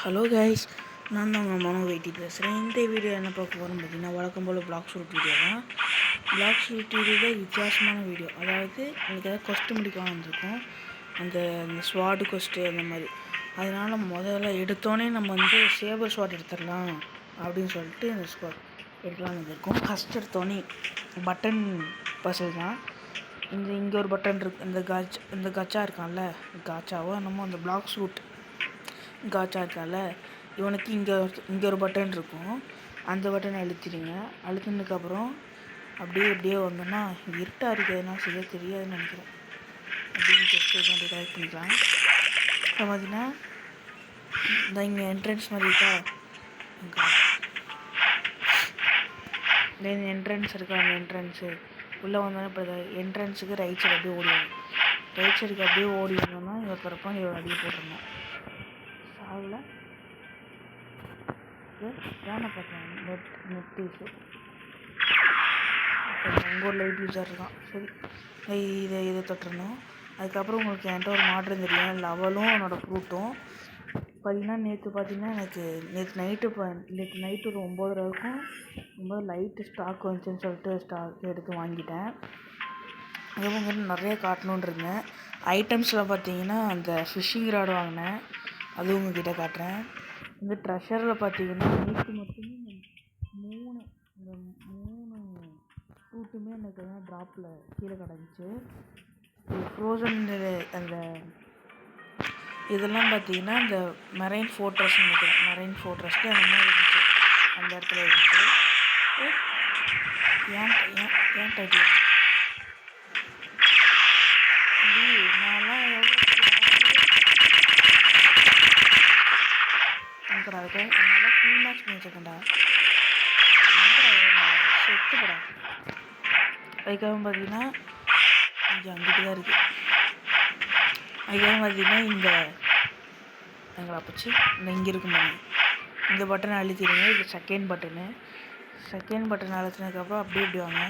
Hello guys, நான் தான் உங்கள் மனோ வெயிட்டி பேசுகிறேன். இந்த வீடியோ என்ன பார்க்க போகிறோம்னு பார்த்தீங்கன்னா, வழக்கம் போல் பிளாக் ஷூட் வீடியோ தான். பிளாக் ஷூட் வீடியோவில் வித்தியாசமான வீடியோ. அதாவது உங்களுக்கு ஏதாவது கொஸ்ட்டு முடிக்கலாம் வந்திருக்கும், அந்த ஸ்வாடு கொஸ்ட்டு அந்த மாதிரி. அதனால் முதல்ல எடுத்தோடனே நம்ம சேவர் ஸ்வாட் எடுத்துடலாம் அப்படின்னு சொல்லிட்டு இந்த ஸ்வாட் எடுக்கலாம்னு வந்திருக்கோம். ஃபஸ்ட் எடுத்தோடனே பட்டன் பசில் தான். இங்கே ஒரு பட்டன் இருக்குது. இந்த கச்சா இருக்கான்ல, காச்சாவோ நம்ம அந்த பிளாக் ஷூட் காச்சா இருக்கால, இவனுக்கு இங்கே ஒரு பட்டன் இருக்கும். அந்த பட்டனை அழுத்திடுங்க. அழுத்தினதுக்கப்புறம் அப்படியே வந்தோன்னா இருட்டாக இருக்கிறதுனா சரியாக தெரியாதுன்னு நினைக்கிறேன். அப்படின்னு சொல்லிட்டு கரெக்ட் பண்ணிக்கலாம். இப்போ பார்த்தீங்கன்னா இந்த இங்கே என்ட்ரன்ஸ் மாதிரி இருக்கா, இந்த என்ட்ரன்ஸ் இருக்கா, அந்த என்ட்ரன்ஸு உள்ளே வந்தோன்னா இப்போ என்ட்ரன்ஸுக்கு ரைட் சைடு அப்படியே ஓடி வரும். ரைட் சைடுக்கு அப்படியே ஓடி வந்தோம்னா இவங்க பிறப்பான், இவங்க அப்படியே போட்டுருந்தோம். சாவில் ஏன்னு பார்த்தேன் நெட் யூஸு உங்கள் ஒரு லைட் யூஸாக இருக்கான். சரி, இதை தொட்டுருந்தோம். அதுக்கப்புறம் உங்களுக்கு என்கிட்ட ஒரு மாற்றம் தெரியும், லெவலும் என்னோடய ஃப்ரூட்டும் பார்த்தீங்கன்னா நேற்று நைட்டு ஒரு 9:30 இருக்கும். ரொம்ப லைட்டு ஸ்டாக் வந்துச்சுன்னு சொல்லிட்டு ஸ்டாக் எடுத்து வாங்கிட்டேன். அதுவும் நிறைய காட்டணுன்னு இருந்தேன். ஐட்டம்ஸில் பார்த்தீங்கன்னா அந்த ஃபிஷ்ஷிங் ராடு வாங்கினேன், அதுவும் உங்கள்கிட்ட காட்டுறேன். இந்த ட்ரெஷரில் பார்த்தீங்கன்னா நேற்று மட்டுமே இந்த மூணு ஃப்ரூட்டுமே எனக்கு ட்ராப்பில் கீழே கிடந்துச்சு. ஃப்ரோசன் அந்த இதெல்லாம் பார்த்தீங்கன்னா இந்த மெரைன் ஃபோர்ட்ரஸ்ன்னு நினைக்கிறேன். மெரைன் ஃபோர்ட்ரஸ்க்கு அந்த மாதிரி இருந்துச்சு, அந்த இடத்துல இருந்துச்சு. ஏன் டைட்டில் நான்லாம் அதுக்கு நல்லா ஃபுல் மேட்ச் பண்ணி வச்சுருக்கேன்டா. செத்துப்படா. அதுக்காக பார்த்தீங்கன்னா இங்கே அங்கிட்டு தான் இருக்குது. அதுக்காக பார்த்தீங்கன்னா இந்த எங்களை அப்பச்சு இங்கே இருக்கும் பாருங்க, இந்த பட்டனை அழுத்திடுங்க. இது செகண்ட் பட்டன் அழுத்தினதுக்கப்புறம் அப்படியே இப்படி வாங்க.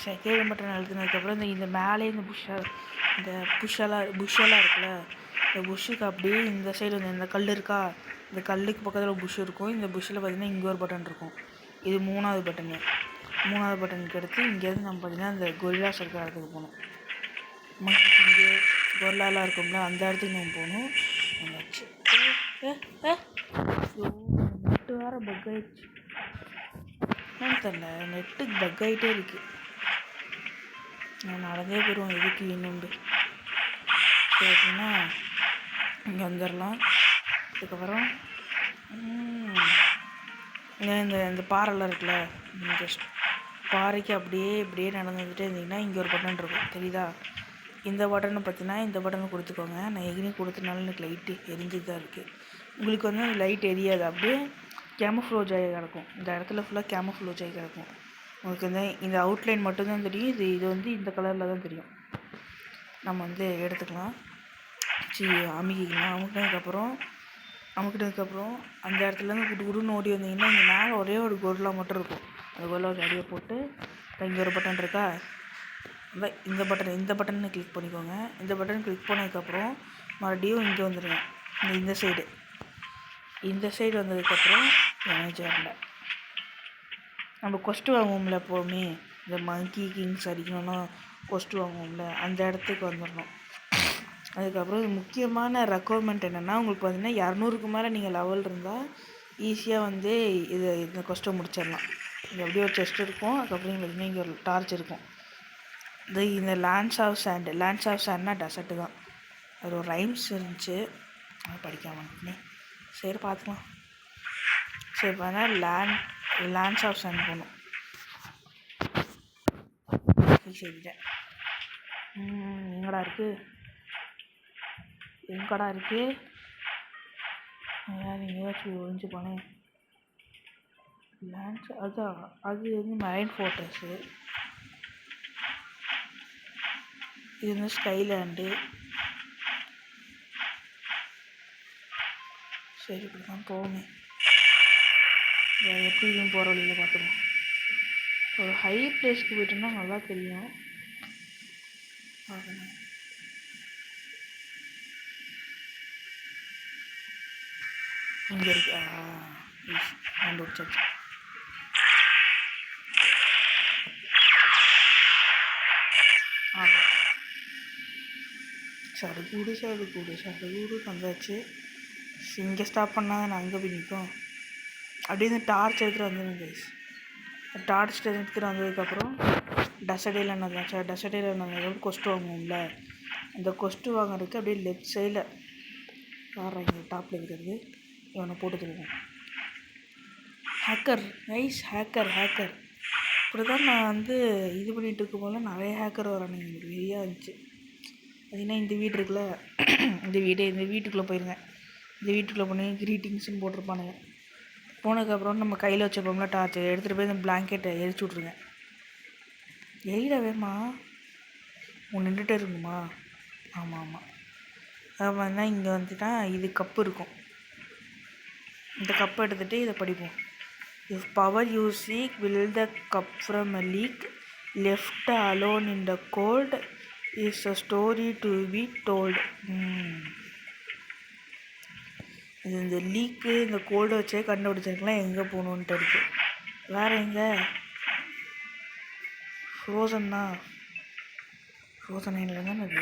செகண்ட் பட்டன் அழுத்தினதுக்கப்புறம் இந்த மேலே இந்த புஷ்ஷெல்லாம் இருக்குல்ல, இந்த புஷ்ஷுக்கு அப்படியே இந்த சைடு இந்த கல் இருக்கா, இந்த கல்லுக்கு பக்கத்தில் ஒரு புஷ் இருக்கும். இந்த புஷ்ஷில் பார்த்திங்கன்னா இங்கே ஒரு பட்டன் இருக்கும். இது மூணாவது பட்டனுக்கு எடுத்து இங்கேருந்து நம்ம பார்த்திங்கன்னா இந்த கொரில்லாஸ் இருக்கிற இடத்துக்கு போகணும். இங்கே கொரில்லாலாம் இருக்கும்ல, அந்த இடத்துக்கு நம்ம போகணும். வச்சு நெட்டு வேறு பக் ஆகிடுச்சு, என்னன்னு தெரில, நெட்டுக்கு பக் ஆகிட்டே இருக்குது. நான் நடந்தே போயிடுவோம் எதுக்கு இன்னுண்டு. பார்த்தீங்கன்னா இங்கே வந்துடலாம். அதுக்கப்புறம் இந்த பாறைலாம் இருக்குல்ல, இந்த பாறைக்கு இப்படியே நடந்து வந்துட்டே இருந்தீங்கன்னா இங்கே ஒரு பட்டன் இருக்கும், தெரியுதா? இந்த பட்டனை பார்த்தீங்கன்னா இந்த பட்டனை கொடுத்துக்கோங்க. நான் எங்கேயும் கொடுத்தனால எனக்கு லைட்டு எரிஞ்சுட்டு தான் இருக்குது. உங்களுக்கு அந்த லைட் எரியாது, அப்படியே கேமஃப்ளோஜ் ஆகி கிடக்கும். இந்த இடத்துல ஃபுல்லாக கேமஃப்ளோஜ் ஆகி கிடக்கும். உங்களுக்கு இந்த அவுட்லைன் மட்டும்தான் தெரியும். இது இந்த கலரில் தான் தெரியும். நம்ம எடுத்துக்கலாம். அமுக்கினதுக்கப்புறம் அந்த இடத்துலேருந்து குடுன்னு ஓடி வந்தீங்கன்னா இங்கே மேலே ஒரே ஒரு கொரில்லா மட்டும் இருக்கும். அந்த கொரில்லா அடியை போட்டு இங்கே ஒரு பட்டன் இருக்கா, இந்த பட்டனை கிளிக் பண்ணிக்கோங்க. இந்த பட்டன் கிளிக் பண்ணதுக்கப்புறம் மறுபடியும் இங்கே வந்துடுங்க. இந்த சைடு வந்ததுக்கப்புறம் மேனேஜரில் நம்ம கொஸ்ட்டு வாங்குவோம்ல, எப்போவுமே இந்த மங்கி கிங்ஸ் அடிக்கணும்னா கொஸ்ட்டு வாங்குவோம்ல, அந்த இடத்துக்கு வந்துடணும். அதுக்கப்புறம் முக்கியமான ரெக்குவயர்மெண்ட் என்னென்னா, உங்களுக்கு பார்த்தீங்கன்னா 200க்கு மேலே நீங்கள் லெவல் இருந்தால் ஈஸியாக இந்த கொஸ்ட்டை முடிச்சிடலாம். இங்கே அப்படியே ஒரு செஸ்ட் இருக்கும். அதுக்கப்புறம் பார்த்தீங்கன்னா இங்கே ஒரு டார்ச் இருக்கும். இந்த லேண்ட்ஸ் ஆஃப் சாண்ட்னா டெசர்ட்டு தான். அது ஒரு ரைம்ஸ் இருந்துச்சு, அது படிக்காமல் சரி பார்த்துக்கலாம். சரி பார்த்தீங்கன்னா லேண்ட்ஸ் ஆஃப் சாண்ட் போகணும். சரிட்டேன். எங்கடா இருக்குது எங்கேயாச்சும் ஒழிஞ்சு போனேன். லேண்ட்ஸ் அது மெரைன் ஃபோர்ட்ரஸ்ஸு, இது ஸ்கைலேண்டு. சரி இப்படி தான் போகணும். எப்படி போகிற வழியில் பார்த்துக்கணும். ஒரு ஹை பிளேஸ்க்கு போய்ட்டோம்னா நல்லா தெரியும். பார்க்கணும். இங்கே இருக்கு. கண்டுபிடிச்சாச்சு. சடுகூடு வந்தாச்சு. இங்கே ஸ்டாப் பண்ணால் நான் அங்கே போய் நிற்போம். அப்படியே இந்த டார்ச் எடுத்துகிட்டு வந்துடுங்க கைஸ். டார்ச் எடுத்துகிட்டு வந்ததுக்கப்புறம் டசடேயில் என்னதாச்சா, டசடேயில் என்ன கொஸ்ட்டு வாங்குவோம்ல, அந்த கொஸ்ட்டு வாங்குறதுக்கு அப்படியே லெஃப்ட் சைடில் இங்கே டாப்பில் இருக்கிறது இவனை போட்டு தருவோம். ஹேக்கர் கைஸ், ஹேக்கர் இப்படி தான் நான் வந்து இது பண்ணிகிட்டு இருக்கும்போது நிறைய ஹேக்கர் வரானுங்க. எனக்கு வெறியாக இருந்துச்சு. அதுனா இந்த வீடு இருக்குல்ல, இந்த வீட்டுக்குள்ளே போயிருங்க. இந்த வீட்டுக்குள்ளே போனேன் க்ரீட்டிங்ஸ்னு போட்டிருப்பானுங்க. போனதுக்கப்புறம் நம்ம கையில் வச்சப்போம்ல டார்ச் எடுத்துகிட்டு போய் இந்த பிளாங்கெட்டை எரிச்சு விட்ருங்க. எரியிடவேம்மா உன் நின்றுட்டே இருக்குமா? ஆமாம். அது மாதிரினா இங்கே வந்துட்டா இது கப்பு இருக்கும். இந்த கப்பை எடுத்துகிட்டு இதை படிப்போம். If power you seek will the cup from a league left alone in the gold is a story to be told. இது இந்த லீக்கு இந்த கோல்டு வச்சே கண்டுபிடிச்சிருக்கலாம் எங்கே போகணுன்ட்டு இருக்குது. வேறு எங்கே? ஃப்ரோசன் தான். ஃப்ரோசன் இல்லை தானே அது.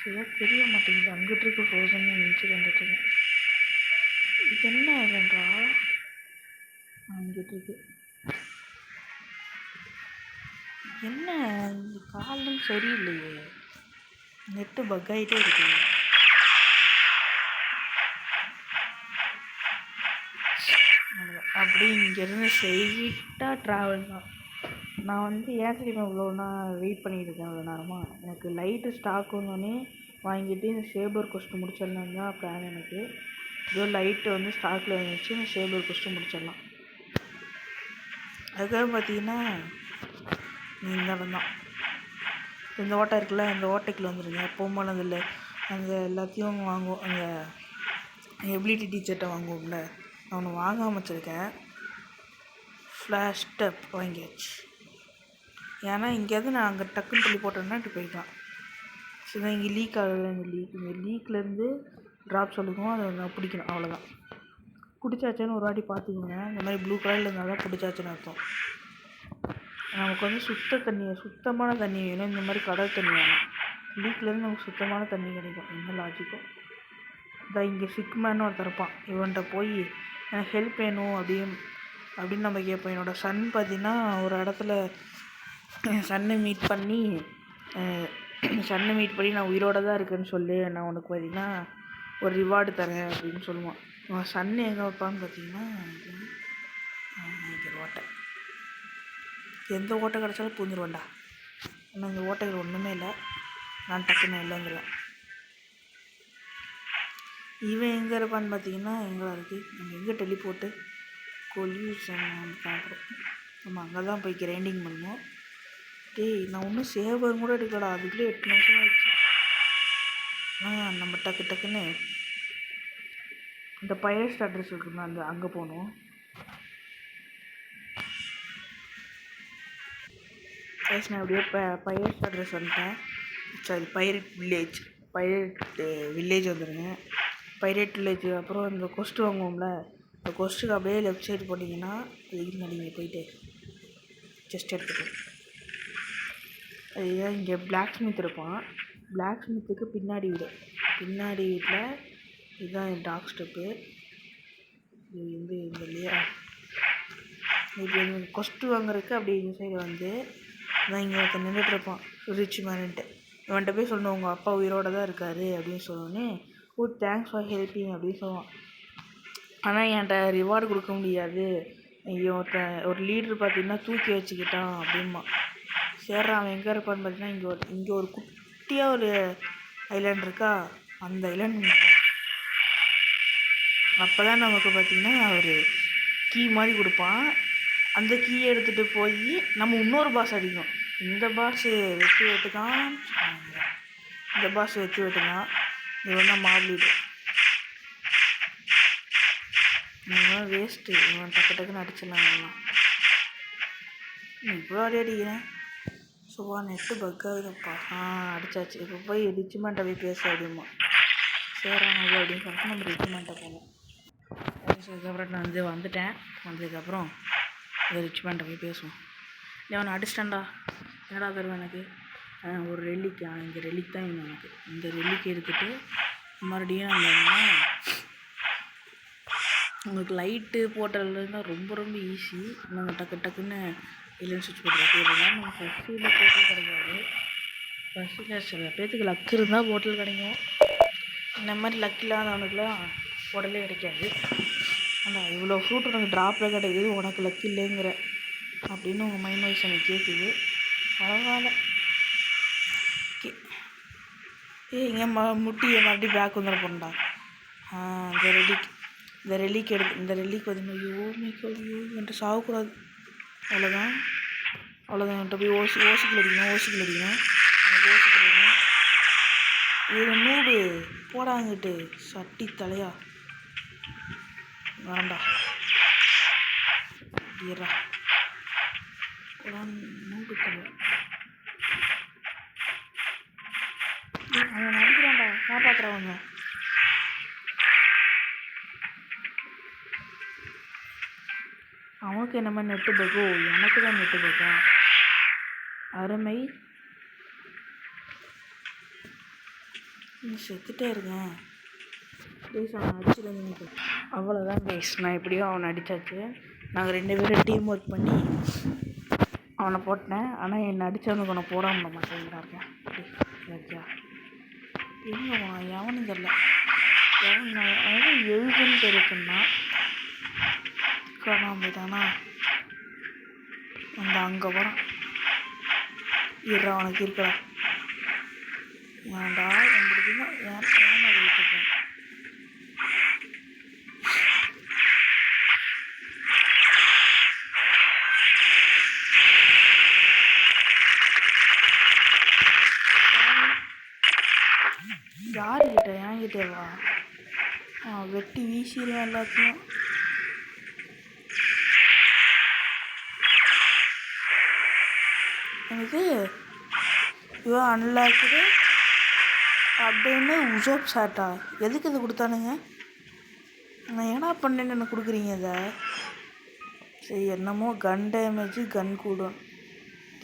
சரியாக தெரிய மாட்டேங்குது. அங்கிட்டு இருக்க ஃப்ரோசன் நினச்சி வந்துட்டுருக்கேன். இது என்ன இல்லைன்றா அங்கிட்டு இருக்கு. என்ன இந்த காலம் சரியில்லையே, நெட்டு பக் ஆகிட்டே இருக்கு. அப்படி இங்கேருந்து ஸ்ட்ரெயிட்டாக ட்ராவல் தான். நான் வந்து ஏன் தெரியுமா இவ்வளோனா வெயிட் பண்ணிகிட்டு இருக்கேன் அவ்வளோ நேரமாக. எனக்கு லைட்டு ஸ்டாக் வந்தோடனே வாங்கிட்டு இந்த சேபர் கொஸ்ட்டு முடிச்சிடலாம் தான் பிளான். எனக்கு ஏதோ லைட்டு வந்து ஸ்டாக்கில் இருந்துச்சு, இந்த சேபர் கொஸ்ட்டு முடிச்சிடலாம். அதுக்காக பார்த்தீங்கன்னா இந்த இடம் தான். இந்த ஓட்டை இருக்குல்ல, இந்த ஓட்டைக்குள்ள வந்துடுங்க. போகும்போது அதில் அந்த எல்லாத்தையும் வாங்குவோம். அந்த எபிலிட்டி டீச்சர்கிட்ட வாங்குவோம்ல, நான் ஒன்று வாங்காமல் வச்சுருக்கேன். ஃப்ளாஷ் டப் வாங்கியாச்சு. ஏன்னா இங்கேயாவது நான் அங்கே டக்குன்னு சொல்லி போட்டேன்னா இப்படி போய்க்கலாம். சரி, இங்கே லீக் ஆகுது. இந்த லீக்லேருந்து ட்ராப் சொல்லிக்குவோம், அதை நான் பிடிக்கணும். அவ்வளோதான். பிடிச்சாச்சுன்னு ஒரு வாட்டி பார்த்துக்கோங்க. இந்த மாதிரி ப்ளூ கலரில் இருந்தால் தான் பிடிச்சாச்சுன்னு அர்த்தம். நமக்கு வந்து சுத்தமான தண்ணி வேணும். இந்த மாதிரி கடல் தண்ணி வேணும். லீக்லேருந்து நமக்கு சுத்தமான தண்ணி கிடைக்கும். என்ன லாஜிக்கும். இதான் இங்கே சிக்மேன்னு ஒருத்தர் இருப்பான். இவன்கிட்ட போய் எனக்கு ஹெல்ப் வேணும் அப்படின்னு நம்ம கேட்போம். என்னோடய சன் பார்த்தீங்கன்னா ஒரு இடத்துல சன்னை மீட் பண்ணி நான் உயிரோடு தான் இருக்கேன்னு சொல்லி நான் உனக்கு பார்த்தீங்கன்னா ஒரு ரிவார்டு தரேன் அப்படின்னு சொல்லுவான். அவன் சன்னு எங்கே வைப்பான்னு பார்த்தீங்கன்னா இங்கே ஓட்டை. எந்த ஓட்டை கிடச்சாலும் பூந்துருவேன்டா. ஆனால் இந்த ஓட்டைகள் ஒன்றுமே இல்லை. நான் டக்குன்னு இல்லைங்கிறேன். இவன் எங்கே இருப்பான்னு பார்த்தீங்கன்னா எங்கே இருக்குது, நம்ம எங்கே டெலிபோர்ட்டு கொல்யூஷன் பார்க்குறோம். நம்ம அங்கே தான் போய் கிரைண்டிங் பண்ணோம். நான் ஒன்றும் சேவர் கூட எடுக்கலடா, அதுக்குள்ளே 8 நிமிஷம் ஆகிடுச்சு. நம்ம டக்குன்னு இந்த பைரஸ்ட் அட்ரஸ் இருக்குன்னா அங்கே போகணும். நான் அப்படியே பைரஸ்ட் அட்ரஸ் வந்துட்டேன். சாரி, பைரட் வில்லேஜ் வந்துடுங்க. பைரட் வில்லேஜ் அப்புறம் இந்த கொஸ்ட்டு வாங்குவோம்ல, இந்த கொஸ்ட்டுக்கு அப்படியே லெஃப்ட் சைடு போட்டிங்கன்னா இதுக்கு நீங்கள் போயிட்டு ஜஸ்ட் எடுத்துக்கணும். அதுதான் இங்கே பிளாக் ஸ்மித் இருப்பான். பிளாக் ஸ்மித்துக்கு பின்னாடி வீட்டில் இதுதான் என் டாக் ஸ்டெப்பு. இது வந்து இந்த இல்லையா, இது கொஸ்ட்டு வாங்குறதுக்கு அப்படி இந்த சைடு வந்து நான் இங்கே ஒருத்தர் நின்றுட்டுருப்பான் ரிச் மேனுன்ட்டு. இவன்கிட்ட போய் சொல்லணும் உங்கள் அப்பா உயிரோடு தான் இருக்கார் அப்படின்னு சொன்னோன்னே, ஓ தேங்க்ஸ் ஃபார் ஹெல்ப்பிங் அப்படின்னு சொல்லுவான். ஆனால் என்கிட்ட ரிவார்டு கொடுக்க முடியாது, ஒரு லீட்ரு பார்த்தீங்கன்னா தூக்கி வச்சுக்கிட்டான் அப்படின்மா. சரி, அவன் எங்கே இருப்பான்னு பார்த்தீங்கன்னா இங்கே ஒரு குட்டியாக ஒரு ஐலாண்ட் இருக்கா, அந்த ஐலாண்ட். அப்போ தான் நமக்கு பார்த்திங்கன்னா ஒரு கீ மாதிரி கொடுப்பான். அந்த கீயை எடுத்துகிட்டு போய் நம்ம இன்னொரு பாஸ் அடிக்கணும். இந்த பாஸ் வெற்றி வெட்டுதான். இவன் தான் மாவுலீடு. இவன் வேஸ்ட்டு. இவன் டக்குன்னு அடிச்சிடலாம். இவ்வளோ அடிக்கிறேன். சுபா நெட்டு பக் ஆகுதுப்பா. அடித்தாச்சு. இப்போ போய் ரிச்மெண்ட்டை போய் பேச அப்படிமா. சேராங்க அப்படின்னு சொல்லிட்டு நம்ம ரிச்மெண்ட்டை போனோம். அதுக்கப்புறம் நான் வந்துட்டேன். வந்ததுக்கப்புறம் ரிச் மேன்ட்ட போய் பேசுவோம். இல்லை அவனை அடிச்சிட்டான்டா, என்னடா தருவேன் எனக்கு? ஒரு ரெல்லிக்கு இந்த ரெல்லிக்கு தான் வேணும் எனக்கு. இந்த ரெல்லிக்கு எடுத்துகிட்டு மறுபடியும் நம்ம உங்களுக்கு லைட்டு போட்டதுலாம் ரொம்ப ரொம்ப ஈஸி. நாங்கள் டக்குன்னு இல்லைன்னு சுவிட்ச் போட்டுருக்கோம். நம்ம ஃபஸ்ட்டில் போட்டல் கிடைக்காது. ஃபஸ்ட்டில் சில பேர்த்துக்கு லக்கு இருந்தால் போட்டல் கிடைக்கும். இந்த மாதிரி லக் இல்லாதவனுக்குலாம் போட்டலே கிடைக்காது. ஆனால் இவ்வளோ ஃப்ரூட் உனக்கு ட்ராப்பில் கிடைக்குது, உனக்கு லக் இல்லைங்கிற அப்படின்னு உங்கள் மைண்ட் வாய்ஸ் எனக்கு கேட்குது. பரவாயில்ல. இங்கே முட்டியை மறுபடியும் பேக் வந்துட போகிறேன்டா. இந்த ரெல்லிக்கு இந்த ரெல்லிக்கு வந்து ஐயோ என்கிட்ட சாகக்கூடாது. அவ்வளோதான் என்கிட்ட போய் ஓசிக்கல் அடிக்கணும். இது மூடு போடாங்கிட்டு சட்டி தலையா வேண்டா ஏறா மூடு தலை அவன் நடிக்கிறான்டா, காப்பாற்றுறவங்க. அவனுக்கு என்ன மாதிரி நெட்டு பக்கோ, எனக்கு தான் நெட்டு பக்கா. அருமை. செத்துட்டே இருக்கேன் ப்ளீஸ். அவனை அடிச்சுட்டு அவ்வளோதான் கைஸ். நான் எப்படியோ அவனை அடித்தாச்சு. நாங்கள் 2 பேரும் டீம் ஒர்க் பண்ணி அவனை போட்டேன். ஆனால் என்னை அடித்தவனுக்கு அவனை போடாமல் மாட்டேங்கிறாங்க. சரியா எங்கம்மா எவனும் தெரில. அவன் எழுதுன்னு தெரியுதுன்னா காணாம போயிட்டானா. அந்த அங்கே போகிறான். அவனுக்கு இருக்கா ஏன்டா எங்களுக்கு ஏன் வைத்துப்பேன். யாருக்கிட்ட என்கிட்டேவா? வெட்டி வீசிடுவேன் எல்லாத்தையும். எனக்கு இவன் அன்லாக்குது அப்படின்னு உசோப் சாட்டா எதுக்கு இது கொடுத்தானுங்க? நான் என்ன பண்ணேன்னு எனக்கு கொடுக்குறீங்க இதை? சரி என்னமோ கன் டேமேஜ் கன் கூடும்.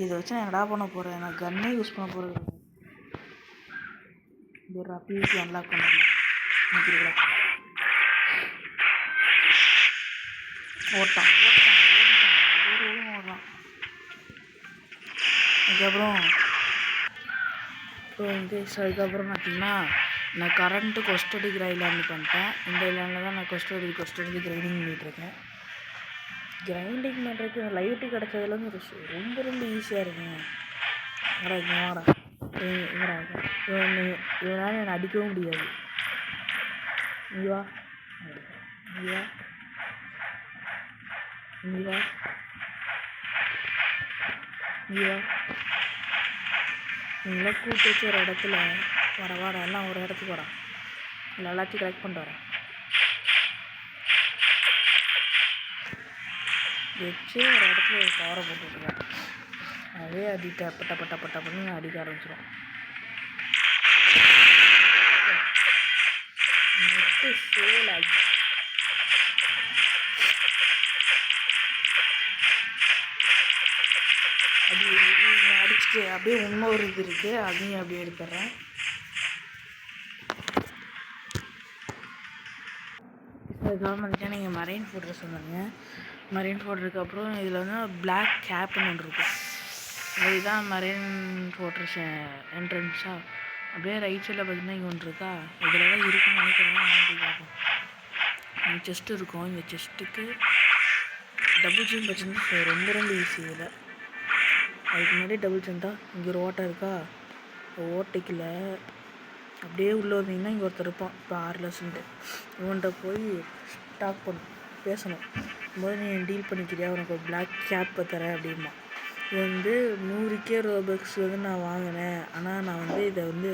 இதை வச்சு நான் என்னடா பண்ண போகிறேன்? நான் கன்னே யூஸ் பண்ண போகிறது. பிவிசி அன்லாக் பண்ணுறேன். ஓட்டான். அதுக்கப்புறம் அதுக்கப்புறம் பார்த்தீங்கன்னா நான் கரண்ட்டு கொஸ்டடி ஐலாண்டு பண்ணிட்டேன். இந்த ஐலாண்டில் தான் நான் கொஸ்டடி கிரைண்டிங் பண்ணிகிட்ருக்கேன். கிரைண்டிங் பண்ணுறதுக்கு லைட்டு கிடச்சதுலேருந்து ரொம்ப ரொம்ப ஈஸியாக இருக்குங்க. வாடா இவனால் என்னை அடிக்கவும் முடியாது. நீவா நீங்களாம் கூப்பிட்டு வச்சு ஒரு இடத்துல வாடா எல்லாம் ஒரு இடத்துக்கு வரேன். இல்லை எல்லாத்தையும் கரெக்ட் பண்ணிட்டு வரேன். வச்சு ஒரு இடத்துல ஒரு கவரை போட்டுருக்கேன். அதே அடிட்ட பட்ட பண்ணி அடிக்க ஆரம்பிச்சிடும். நெட்டு சேல் ஆகி அடிச்சுட்டு அப்படியே இன்னொரு இது இருக்குது, அதையும் அப்படியே எடுத்துட்றேன். அதுக்கப்புறம் வந்துட்டு நீங்கள் மரைன் ஃபோட்ரு சொன்னாங்க. மரைன் ஃபோட்ருக்கு அப்புறம் இதில் வந்து பிளாக் கேப்னு ஒன்று இருக்கும். இதுதான் மரைன் ஃபோட்ரஸ் என்ட்ரன்ஸாக. அப்படியே ரைட் சைடில் பார்த்தீங்கன்னா இங்கே ஒன்று இருக்கா, இதில் தான் இருக்குன்னு நினைக்கிறேன். அப்படி பார்ப்போம். இங்கே செஸ்ட் இருக்கும். இந்த செஸ்ட்டுக்கு டபுள் ஜம்ப் வச்சுருந்து ரொம்ப ரொம்ப ஈஸி. இதில் அதுக்கு முன்னாடி டபுள் ஜம்ப் தான். இங்கே ஒரு ஓட்டை இருக்கா, ஓட்டைக்குள்ள அப்படியே உள்ளே வந்தீங்கன்னா இங்கே ஒருத்தர் இருப்பான். இப்போ 6 இவன்கிட்ட போய் ஸ்டாக் பண்ணணும், பேசணும். போது நீ டீல் பண்ணிக்கிறியா, உனக்கு ஒரு பிளாக் கேப்பை தரேன் அப்படிமா. இது வந்து 100 ரோபக்ஸ் வந்து நான் வாங்கினேன், ஆனால் நான் வந்து இதை வந்து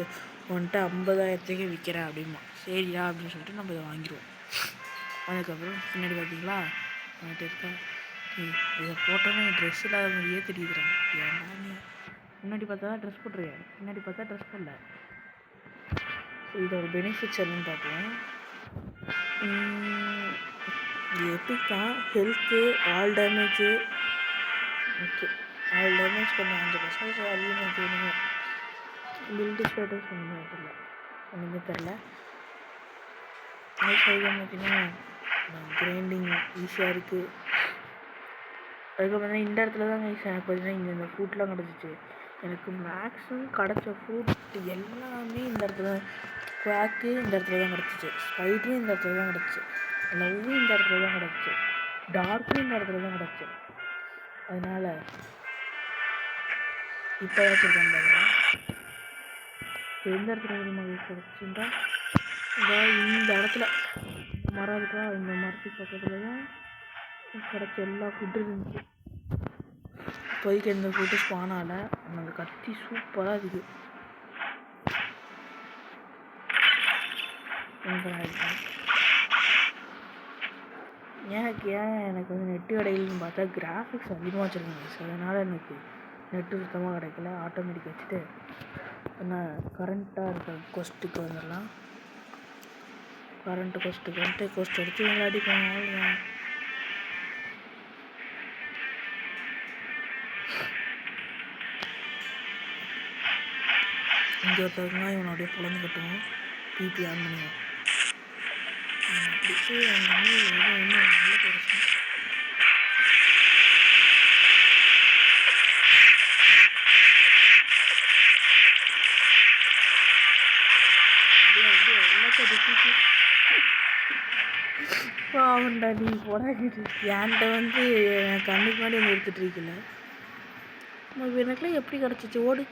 உன்கிட்ட 50,000 விற்கிறேன் அப்படிமா. சரியா அப்படின்னு சொல்லிட்டு நம்ம இதை வாங்கிடுவோம். அதுக்கப்புறம் பின்னாடி பார்த்தீங்களா வந்துட்டு இருக்கா, இதை போட்டோன்னே ட்ரெஸ் இல்லாத மாதிரியே தெரியுதுறாங்க. ஏன்னா நீ முன்னாடி பார்த்தா தான் ட்ரெஸ் போட்டுருக்கேன், பின்னாடி பார்த்தா ட்ரெஸ் போடல. இதோட பெனிஃபிட்ஸ் என்னன்னு பார்ப்போம். இது எபிக் தான். Health all damage okay, all damage கொஞ்சம் 5% அதிகமாக வேணுங்க. பில்டு ஸ்டேட்டஸ் ஒன்றுமே தெரில, ஒன்றுமே தெரில. அதுக்கப்புறம் பார்த்தீங்கன்னா கிரைண்டிங் ஈஸியாக இருக்குது. அதுக்கப்புறம் பார்த்தீங்கன்னா இந்த இடத்துல தான் எனக்கு பார்த்தீங்கன்னா இங்கே இந்த ஃப்ரூட்லாம் கிடச்சிச்சு. எனக்கு மேக்ஸிமம் கிடச்ச ஃப்ரூட் எல்லாமே இந்த இடத்துல தான். குவாக்கு இந்த இடத்துல தான் கிடச்சிச்சு, ஸ்பைட்ரும் இந்த இடத்துல தான் கிடச்சிச்சு, லவ்வும் இந்த இடத்துல தான் கிடச்சிச்சு, டார்க்கும் இந்த இடத்துல தான் கிடச்சிச்சு. அதனால் இப்போ வச்சுருக்கேன் பாருங்கள். எந்த இடத்துல மகிழ்ச்சி கிடச்சின்னா இந்த இடத்துல மரம் இருக்கா, இந்த மரத்துக்கு பக்கத்தில் தான் கிடச்ச எல்லா ஃபுட்டும் இருந்துச்சு. இப்போதைக்கு எந்த ஃபுட்டு ஸ்பானால அந்த கத்தி சூப்பராக இருக்குது. எனக்கு வந்து நெட்டு கிடைக்கலன்னு பார்த்தா கிராஃபிக்ஸ் அதிகமாக வச்சுருக்காங்க. ஸோ அதனால் எனக்கு நெட்டு சுத்தமாக கிடைக்கல. ஆட்டோமேட்டிக் வச்சுட்டு நான் கரண்ட்டாக இருக்க கொஸ்ட்டுக்கு வந்துடலாம். கரண்ட்டு கொஸ்ட் எடுத்து விளையாடிப்பாங்க. அவ்வளோதான். இங்கே ஒருத்தருக்குனா இவனை அப்படியே புலந்து கட்டுவோம். பிபி ஆன் பண்ணுவோம். அப்படி நல்ல பெருசு. பாவண்டா நீ போடாக்கிட்டு என்கிட்ட வந்து என் கண்ணுக்கு முன்னாடி வந்து எடுத்துட்டு இருக்கல. எனக்குலாம் எப்படி கிடச்சிச்சு ஓடு.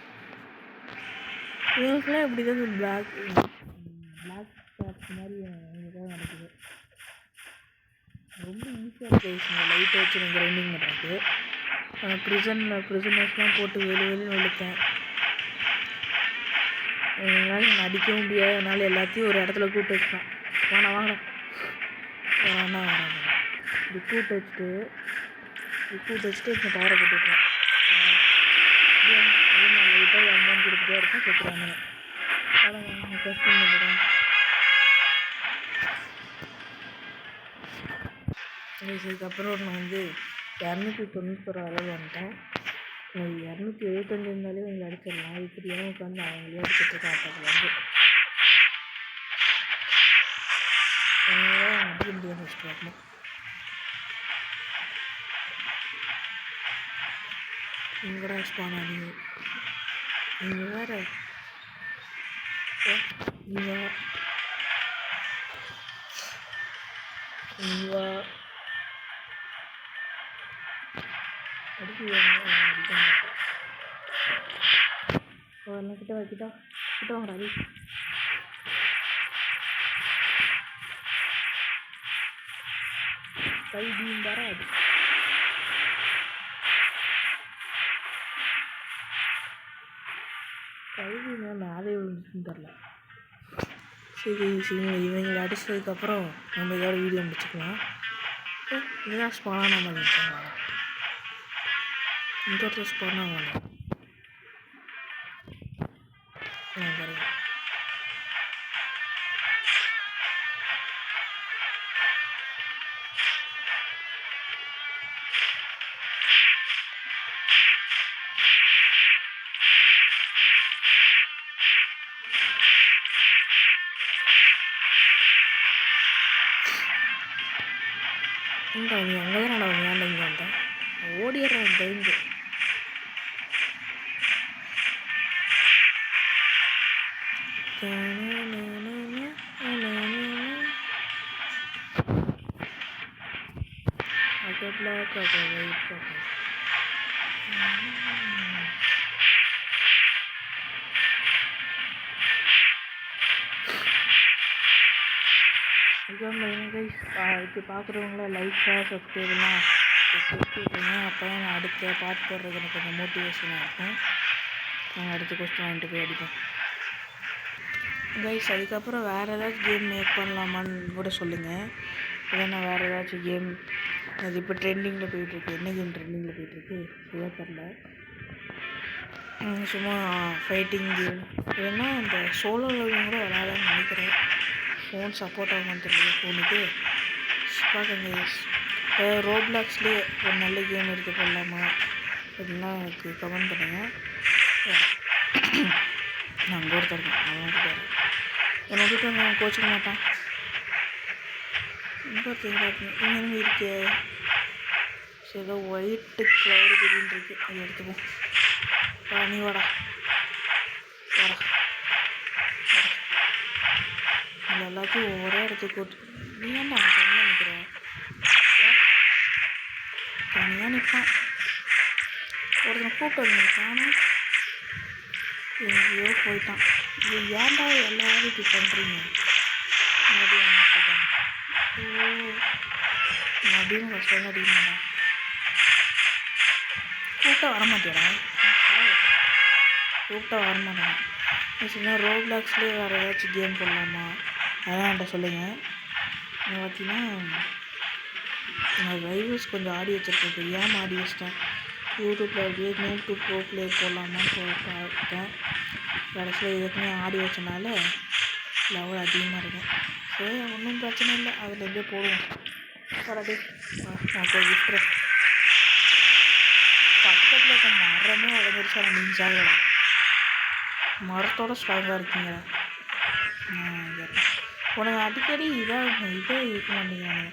எனக்குலாம் எப்படி தான் பிளாக் ஸ்பாட்ஸ் மாதிரி தான் நடக்குது. ரொம்ப ஈஸியாக இருக்குது. லைட்டை வச்சு நான் கிரைண்டிங் பண்ணுறது. ப்ரிசனர்ஸ்லாம் போட்டு வெளியும் வெளுத்தேன். என்னால் நான் அடிக்கவும் முடியாது. அதனால் எல்லாத்தையும் ஒரு இடத்துல கூப்பிட்டு வச்சுக்கலாம். வாங்க இப்படி கூப்பிட்டு வச்சுட்டு இப்போ பவரை போட்டுவிட்டேன். நான் லைட்டாக அமௌண்ட் கொடுத்துட்டே இருக்கேன். செத்துறாங்க. கஷ்டம் பண்ணுறேன். இதுக்கப்புறம் நான் வந்து 291 அளவு வந்துட்டேன். 275 இருந்தாலே அவங்க அடிச்சிடலாம். இப்படியாக உட்காந்து அவங்களே அடிச்சுட்டு காட்டுறது வந்து அடிக்க முடியாது. ஃபஸ்ட் பார்க்கணும். இங்கடா ஸ்பான் ஆனீங்க. இங்கே வேறு இங்கே கிட்ட வாங்கடா. கை பீம் வராது. கல்வி மேலே விழுந்துச்சுன்னு தெரில. சரி இவங்களை அடிச்சதுக்கப்புறம் நம்ம இதோட வீடியோ முடிச்சுக்கலாம். இதுதான் ஸ்பானாக நம்ம நினச்சோம். இந்த இடத்துல ஸ்பானாக வேணும். நீ அங்கே தான் நான் ஏன்டா இங்கே வந்தேன். ஓடிடுறேன் பயந்து. இதுக்கு பார்க்குறவங்கள லைக்காக சப்ஸ்கிரைப்லாம் கொடுத்துருக்கீங்க. அப்போ தான் நான் அடுத்த பார்ட் போடுறது எனக்கு கொஞ்சம் மோட்டிவேஷனாக இருக்கும். நான் அடுத்த கொஸ்டின் வாங்கிட்டு போய் அடிப்பேன் கைஸ். அதுக்கப்புறம் வேறு ஏதாச்சும் கேம் மேக் பண்ணலாமான்னு கூட சொல்லுங்கள். இல்லை நான் வேறு ஏதாச்சும் கேம் அது இப்போ ட்ரெண்டிங்கில் போயிட்டுருக்கு. என்ன கேம் ட்ரெண்டிங்கில் போயிட்டுருக்கு இதுதான் தெரில. சும்மா ஃபைட்டிங் கேம் இல்லைன்னா இந்த சோலோ லெவலிங் கூட விளையாடலாம்னு நினைக்கிறேன். ஃபோன் சப்போர்ட் ஆகுமான்னு தெரியல ஃபோனுக்கு. பார்க்குங்க கைஸ். ரோப்ளாக்ஸ்லேயே ஒரு நல்ல கேம் எடுத்து போடலாமா அப்படின்னா எனக்கு கமெண்ட் பண்ணுங்கள். நான் அங்கே ஒருத்தர் இருக்கேன், அவன் விட்டுட்டார். என்னை விட்டு நான் கோச்சிக்க மாட்டான். இங்கே இருக்கே சரி, ஏதோ ஒயிட்டு க்ளவுடு கிரீன் இருக்கு, அதை எடுத்துப்போம். நீ வாடா வாடா இது எல்லாத்தையும் ஒரே இடத்துக்கு கூட்டு. நீ என்ன தனியாக நிற்கிற? தனியாக நிற்பான். ஒருத்தனை கூப்பிட்டு வந்துருக்கானா, எங்கேயோ போயிட்டான். இது ஏன்டா எல்லாரும் இப்படி பண்ணுறீங்க? மறுபடியும் போயிட்டான். மறுபடியும் கஷ்டம் அடிக்கணும்டா. கூப்பிட்டா வரமாட்டேடா, கூப்பிட்டா வரமாட்டேன். சொன்னா ரோப்ளாக்ஸ்லேயே வேறு ஏதாச்சும் கேம் போடலாமா அதான் என்கிட்ட சொல்லுங்கள். பார்த்தீங்கன்னா நான் ரைவல்ஸ் கொஞ்சம் ஆடி வச்சுருக்கேன், தெரியாமல் ஆடி வச்சிட்டேன். யூடியூப்பில் அப்படியே நோட் ப்ரோ ப்ளே போடலாமான்னு பார்த்தேன். கடைசியில் ஏற்கனவே ஆடி வச்சனால லெவல் அதிகமாக இருக்கும். சரி, ஒன்றும் பிரச்சனை இல்லை, அதுலேருந்தே போடுவோம். கரெக்டு நான் போய் விட்டுறேன். பக்கத்தில் இருக்க மரமே உடஞ்சிருச்சா, நீங்கள் சாகலடா. மரத்தோட ஸ்ட்ராங்காக இருக்கீங்க. உனக்கு அடிக்கடி இதே இருக்க மாட்டேங்கிறாங்க.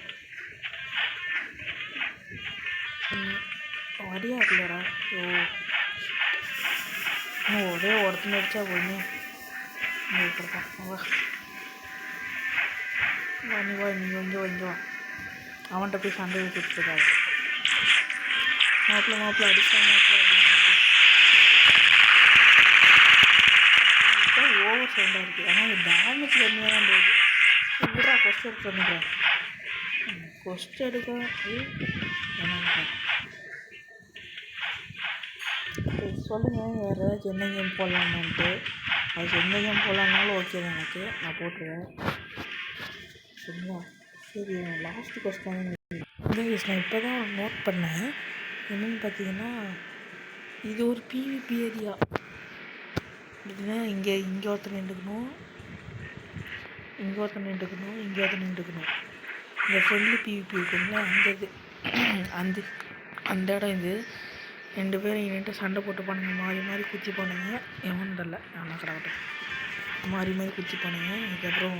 அடியா இருக்கலடா. ஒரே ஒருத்தனை அடிச்சா ஒன்று விட்டுருக்கான். நீ வா, நீ கொஞ்சம் வா. அவன்கிட்ட போய் சண்டை வச்சுட்ருக்காரு. மாப்பிள்ள அடிச்சா அப்படின்னு ஓவர் சவுண்டாக இருக்குது. ஆனால் டேமேஜ் கம்மியாக தான் போகுது. இப்படா கொஸ்ட் எடுத்து பண்ணிக்கிறேன். கொஸ்ட் எடுக்க என்ன சொல்லுங்கள், வேறு ஏதாச்சும் என்ன கேம் போடலாமான்ட்டு. அது எந்த கேம் போடலான்னாலும் ஓகே தான், எனக்கு நான் போட்டுருவேன். சரிங்களா? சரி, லாஸ்ட்டு கொஸ்டின் நான் இப்போ தான் நோட் பண்ணேன். என்னென்னு பார்த்தீங்கன்னா, இது ஒரு பிவிபி ஏரியா. அப்படின்னா இங்கே ஒருத்தர் நின்றுக்கணும், இங்கே ஒருத்தர் நின்றுக்கணும். இந்த ஃப்ரெண்ட்லி பிவிபி இருக்குங்களா, அந்த இடம் இது. 2 பேரும் என்கிட்ட சண்டை போட்டு போனாங்க, மாறி குத்தி போனாங்க. எவன் தெரில, நான் கிடக்கட்டும். மாறி குத்தி போனாங்க. அதுக்கப்புறம்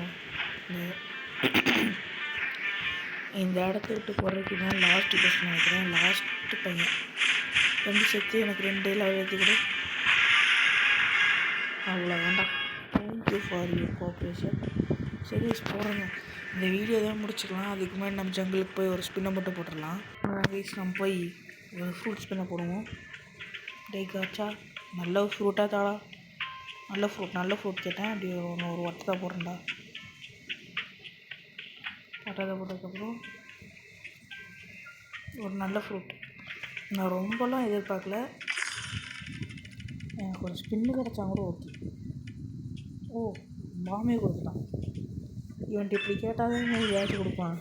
இந்த இடத்த விட்டு போடுறதுக்கு தான் லாஸ்ட்டு கொஸ்டின் நினைக்கிறேன். லாஸ்ட்டு பையன் 2 செத்து எனக்கு 2 லெவல் ஏற்றி கூட. அவ்வளோ வேண்டாம். Thank you for your cooperation. சரி போடுறேங்க. இந்த வீடியோ தான் முடிச்சுக்கலாம். அதுக்கு முன்னாடி நம்ம ஜங்கிளுக்கு போய் ஒரு ஸ்பின்னை மட்டும் போட்டுடலாம். நம்ம போய் ஒரு ஃப்ரூட் ஸ்பின்னை போடுவோம். டேக்காச்சா நல்ல ஃப்ரூட்டாக தாடா. நல்ல ஃப்ரூட் கேட்டேன். அப்படி ஒரு ஒட்டத்தை போடுறேன்டா. ஒட்டத்தை போட்டதுக்கப்புறம் ஒரு நல்ல ஃப்ரூட். நான் ரொம்பலாம் எதிர்பார்க்கல, எனக்கு ஒரு ஸ்பின்னு கிடச்சா கூட ஓகே. பாமே கொடுத்துட்டான். இவன்ட்டு இப்படி கேட்டால் தான் ஏதாச்சும் கொடுப்பான்.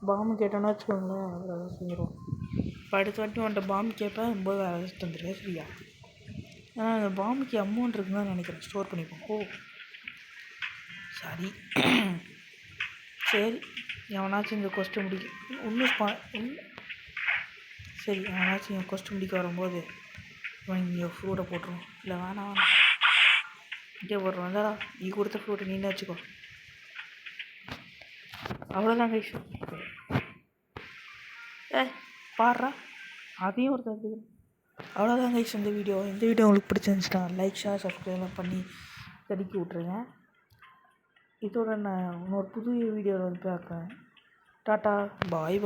பாம்பு கேட்டோன்னா வச்சுக்கோங்களேன், அவர் அதை செஞ்சிடுவான். இப்போ அடுத்த வாட்டி வந்துட்டு பாம்பு கேட்பேன், ரொம்ப வேறு ஏதாச்சும் தந்துடுறேன். சரியா? ஆனால் அந்த பாம்புக்கு அமௌண்ட் இருக்குன்னு தான் நினைக்கிறேன். ஸ்டோர் பண்ணிப்போம். சரி சரி, எவனாச்சும் இந்த கொஸ்டின் சரி, எவனாச்சும் என் கொஸ்டின் முடிக்க வரும்போது இங்கே ஃப்ரூட்டை போட்டுருவோம். இல்லை வேணாம் இங்கே போடுறோம். வந்தாடா, நீ கொடுத்த ஃப்ரூட்டை நீனே வச்சுக்கோ. அவ்வளோதான் கைஸ். பாடுறா, அதையும் ஒரு தடுத்துக்கிறேன். அவ்வளோதான் கைஸ் இந்த வீடியோ உங்களுக்கு பிடிச்சிருந்துச்சுன்னா லைக், ஷேர், சப்ஸ்கிரைப்லாம் பண்ணி தடுக்கி விட்ருங்க. இதோட நான் இன்னொரு புது வீடியோவில் பார்க்குறேன். டாட்டா, பாய்.